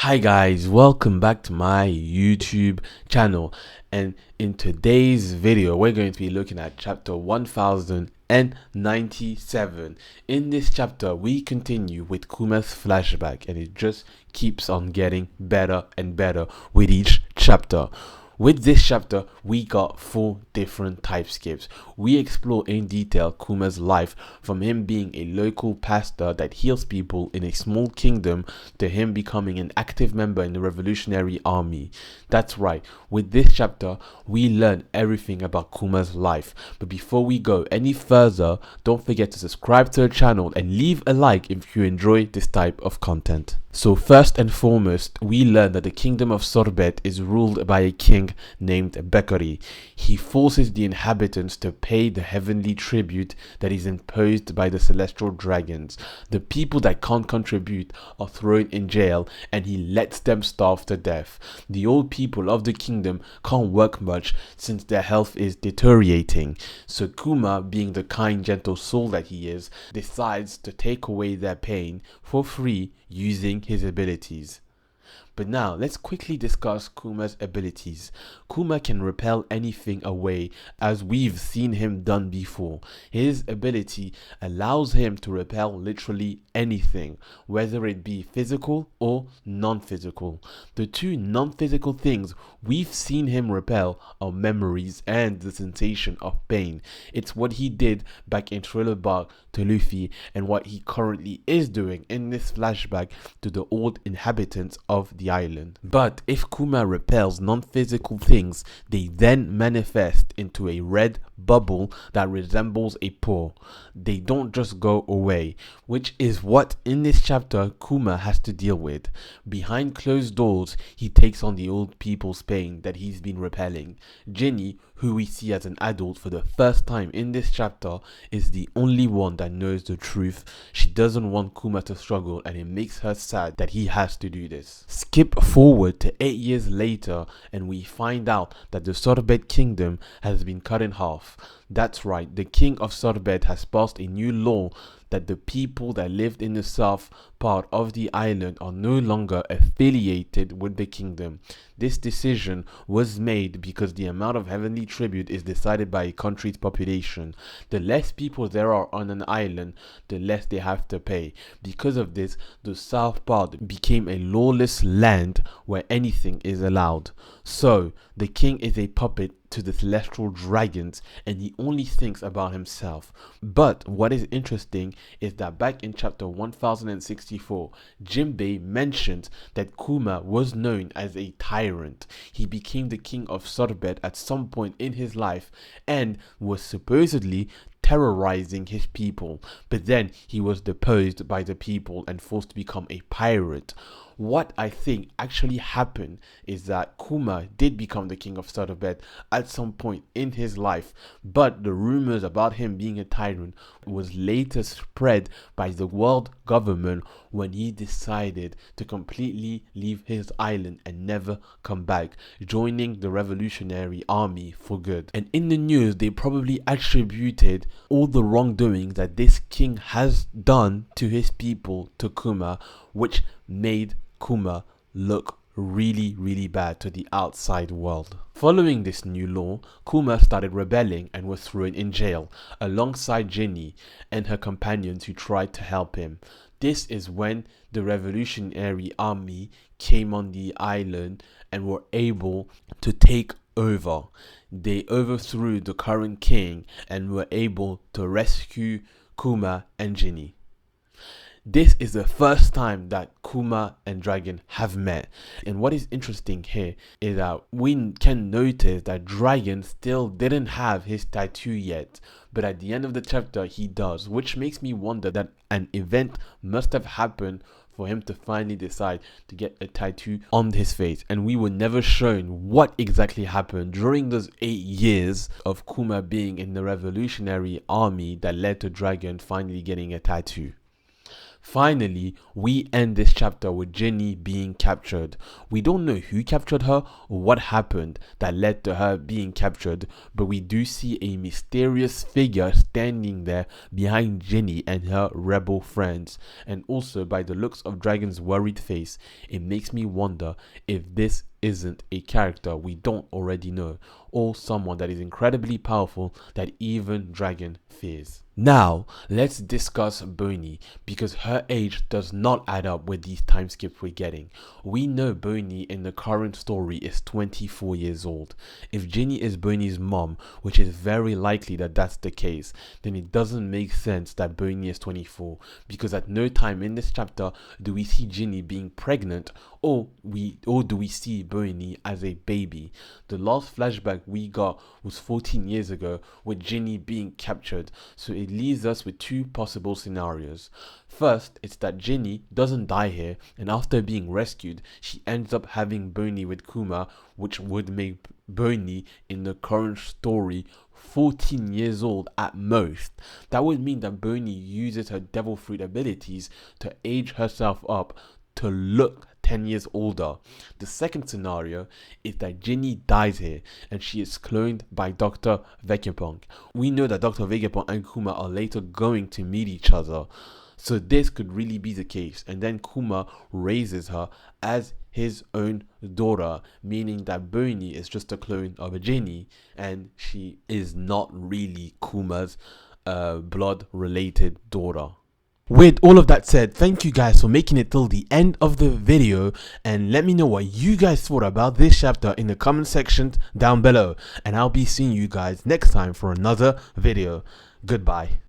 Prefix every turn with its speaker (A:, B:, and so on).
A: Hi guys, welcome back to my YouTube channel, and in today's video we're going to be looking at chapter 1097. In this chapter we continue with Kuma's flashback, and it just keeps on getting better and better with each chapter. With this chapter, we got 4 different type skips. We explore in detail Kuma's life, from him being a local pastor that heals people in a small kingdom to him becoming an active member in the revolutionary army. That's right, with this chapter, we learn everything about Kuma's life. But before we go any further, don't forget to subscribe to the channel and leave a like if you enjoy this type of content. So first and foremost, we learn that the kingdom of Sorbet is ruled by a king named Bonney. He forces the inhabitants to pay the heavenly tribute that is imposed by the celestial dragons. The people that can't contribute are thrown in jail, and he lets them starve to death. The old people of the kingdom can't work much since their health is deteriorating. So Kuma, being the kind, gentle soul that he is, decides to take away their pain for free using his abilities. But now, let's quickly discuss Kuma's abilities. Kuma can repel anything away, as we've seen him done before. His ability allows him to repel literally anything, whether it be physical or non-physical. The two non-physical things we've seen him repel are memories and the sensation of pain. It's what he did back in Thriller Bark to Luffy, and what he currently is doing in this flashback to the old inhabitants of the island. But if Kuma repels non-physical things, they then manifest into a red bubble that resembles a paw. They don't just go away, which is what in this chapter Kuma has to deal with. Behind closed doors, he takes on the old people's pain that he's been repelling. Ginny, who we see as an adult for the first time in this chapter, is the only one that knows the truth. She doesn't want Kuma to struggle, and it makes her sad that he has to do this. Skip forward to 8 years later, and we find out that the Sorbet kingdom has been cut in half. That's right, the king of Sorbet has passed a new law that the people that lived in the south part of the island are no longer affiliated with the kingdom. This decision was made because the amount of heavenly tribute is decided by a country's population. The less people there are on an island, the less they have to pay. Because of this, the south part became a lawless land where anything is allowed. So, the king is a puppet to the celestial dragons, and he only thinks about himself. But what is interesting is that back in chapter 1064, Jinbei mentions that Kuma was known as a tyrant. He became the king of Sorbet at some point in his life and was supposedly terrorizing his people, but then he was deposed by the people and forced to become a pirate. What I think actually happened is that Kuma did become the king of Sorbet at some point in his life, but the rumors about him being a tyrant was later spread by the world government when he decided to completely leave his island and never come back, joining the revolutionary army for good. And in the news, they probably attributed all the wrongdoings that this king has done to his people to Kuma, which made Kuma look really bad to the outside world. Following this new law, Kuma started rebelling and was thrown in jail alongside Ginny and her companions who tried to help him. This is when the revolutionary army came on the island and were able to take over. They overthrew the current king and were able to rescue Kuma and Ginny. This is the first time that Kuma and Dragon have met. And what is interesting here is that we can notice that Dragon still didn't have his tattoo yet, but at the end of the chapter he does, which makes me wonder that an event must have happened for him to finally decide to get a tattoo on his face. And we were never shown what exactly happened during those 8 years of Kuma being in the revolutionary army that led to Dragon finally getting a tattoo. Finally, we end this chapter with Ginny being captured. We don't know who captured her or what happened that led to her being captured, but we do see a mysterious figure standing there behind Ginny and her rebel friends. And also, by the looks of Dragon's worried face, it makes me wonder if this isn't a character we don't already know, or someone that is incredibly powerful that even Dragon fears. Now, let's discuss Bonney, because her age does not add up with these time skips we're getting. We know Bonney in the current story is 24 years old. If Ginny is Bonney's mom, which is very likely that that's the case, then it doesn't make sense that Bonney is 24, because at no time in this chapter do we see Ginny being pregnant, or do we see Bonney as a baby. The last flashback we got was 14 years ago with Ginny being captured, so it leaves us with two possible scenarios. First, it's that Ginny doesn't die here, and after being rescued, she ends up having Bonney with Kuma, which would make Bonney in the current story 14 years old at most. That would mean that Bonney uses her devil fruit abilities to age herself up to look 10 years older. The second scenario is that Ginny dies here and she is cloned by Dr. Vegapunk. We know that Dr. Vegapunk and Kuma are later going to meet each other, so this could really be the case, and then Kuma raises her as his own daughter, meaning that Bonney is just a clone of a Ginny and she is not really Kuma's blood related daughter. With all of that said, thank you guys for making it till the end of the video, and let me know what you guys thought about this chapter in the comment section down below, and I'll be seeing you guys next time for another video. Goodbye.